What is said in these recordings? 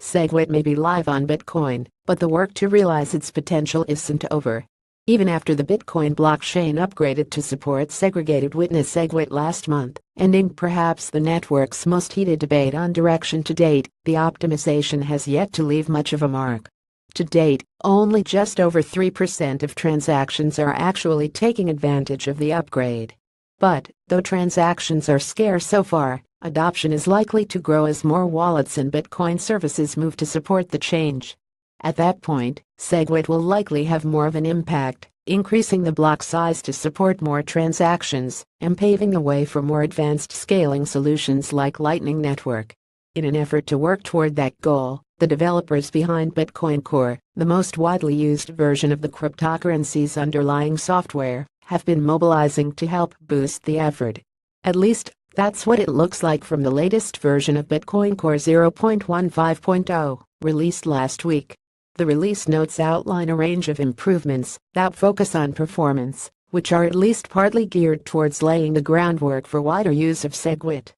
SegWit may be live on Bitcoin, but the work to realize its potential isn't over. Even after the Bitcoin blockchain upgraded to support segregated witness SegWit last month, ending perhaps the network's most heated debate on direction to date, the optimization has yet to leave much of a mark. To date, only just over 3% of transactions are actually taking advantage of the upgrade. But, though transactions are scarce so far, adoption is likely to grow as more wallets and Bitcoin services move to support the change. At that point, SegWit will likely have more of an impact, increasing the block size to support more transactions and paving the way for more advanced scaling solutions like Lightning Network. In an effort to work toward that goal, the developers behind Bitcoin Core, the most widely used version of the cryptocurrency's underlying software, have been mobilizing to help boost the effort. At least, that's what it looks like from the latest version of Bitcoin Core 0.15.0, released last week. The release notes outline a range of improvements that focus on performance, which are at least partly geared towards laying the groundwork for wider use of SegWit.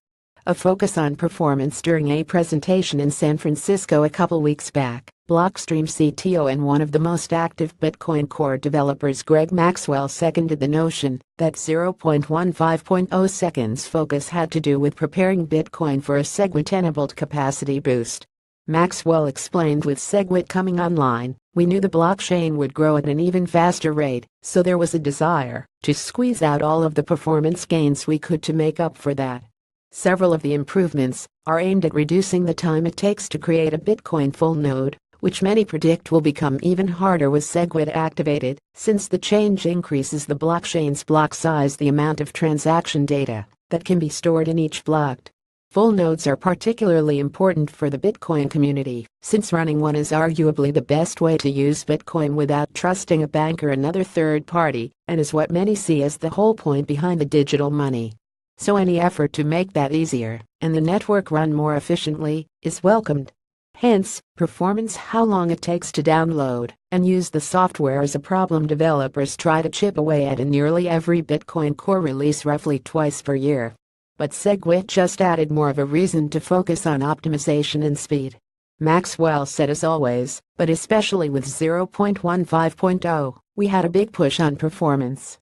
A focus on performance during a presentation in San Francisco a couple weeks back, Blockstream CTO and one of the most active Bitcoin Core developers Greg Maxwell seconded the notion that 0.15.0 seconds focus had to do with preparing Bitcoin for a SegWit-enabled capacity boost. Maxwell explained, with SegWit coming online, we knew the blockchain would grow at an even faster rate, so there was a desire to squeeze out all of the performance gains we could to make up for that. Several of the improvements are aimed at reducing the time it takes to create a Bitcoin full node, which many predict will become even harder with SegWit activated, since the change increases the blockchain's block size, the amount of transaction data that can be stored in each block. Full nodes are particularly important for the Bitcoin community, since running one is arguably the best way to use Bitcoin without trusting a bank or another third party, and is what many see as the whole point behind the digital money. So any effort to make that easier, and the network run more efficiently, is welcomed. Hence, performance, how long it takes to download and use the software, is a problem developers try to chip away at in nearly every Bitcoin Core release roughly twice per year. But SegWit just added more of a reason to focus on optimization and speed. Maxwell said, as always, but especially with 0.15.0, we had a big push on performance.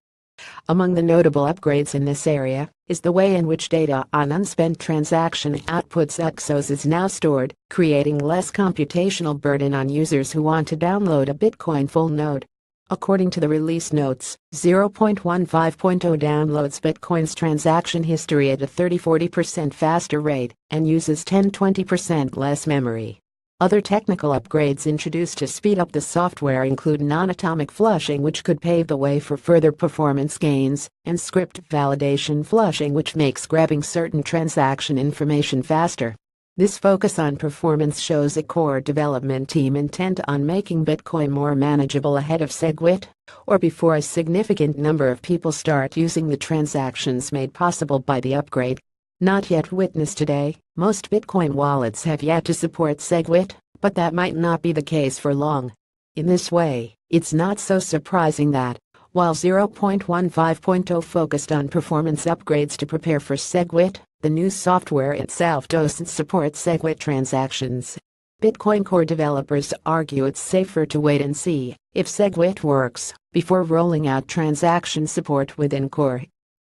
Among the notable upgrades in this area is the way in which data on unspent transaction outputs UXOs is now stored, creating less computational burden on users who want to download a Bitcoin full node. According to the release notes, 0.15.0 downloads Bitcoin's transaction history at a 30-40% faster rate and uses 10-20% less memory. Other technical upgrades introduced to speed up the software include non-atomic flushing, which could pave the way for further performance gains, and script validation flushing, which makes grabbing certain transaction information faster. This focus on performance shows a core development team intent on making Bitcoin more manageable ahead of SegWit, or before a significant number of people start using the transactions made possible by the upgrade. Not yet witnessed today, most Bitcoin wallets have yet to support SegWit, but that might not be the case for long. In this way, it's not so surprising that, while 0.15.0 focused on performance upgrades to prepare for SegWit, the new software itself doesn't support SegWit transactions. Bitcoin Core developers argue it's safer to wait and see if SegWit works before rolling out transaction support within Core.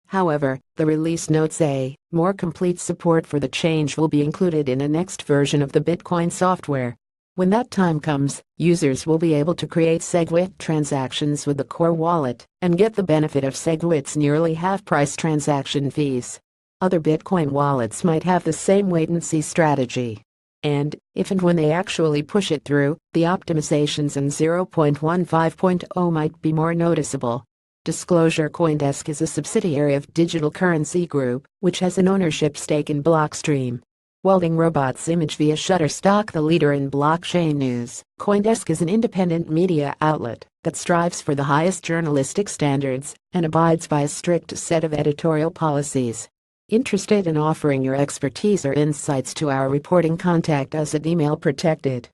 However, the release notes a more complete support for the change will be included in a next version of the Bitcoin software. When that time comes, users will be able to create SegWit transactions with the Core wallet and get the benefit of SegWit's nearly half-price transaction fees. Other Bitcoin wallets might have the same wait-and-see strategy. And, if and when they actually push it through, the optimizations in 0.15.0 might be more noticeable. Disclosure: CoinDesk is a subsidiary of Digital Currency Group, which has an ownership stake in Blockstream. Welding robots image via Shutterstock, the leader in blockchain news. CoinDesk is an independent media outlet that strives for the highest journalistic standards and abides by a strict set of editorial policies. Interested in offering your expertise or insights to our reporting? Contact us at email protected.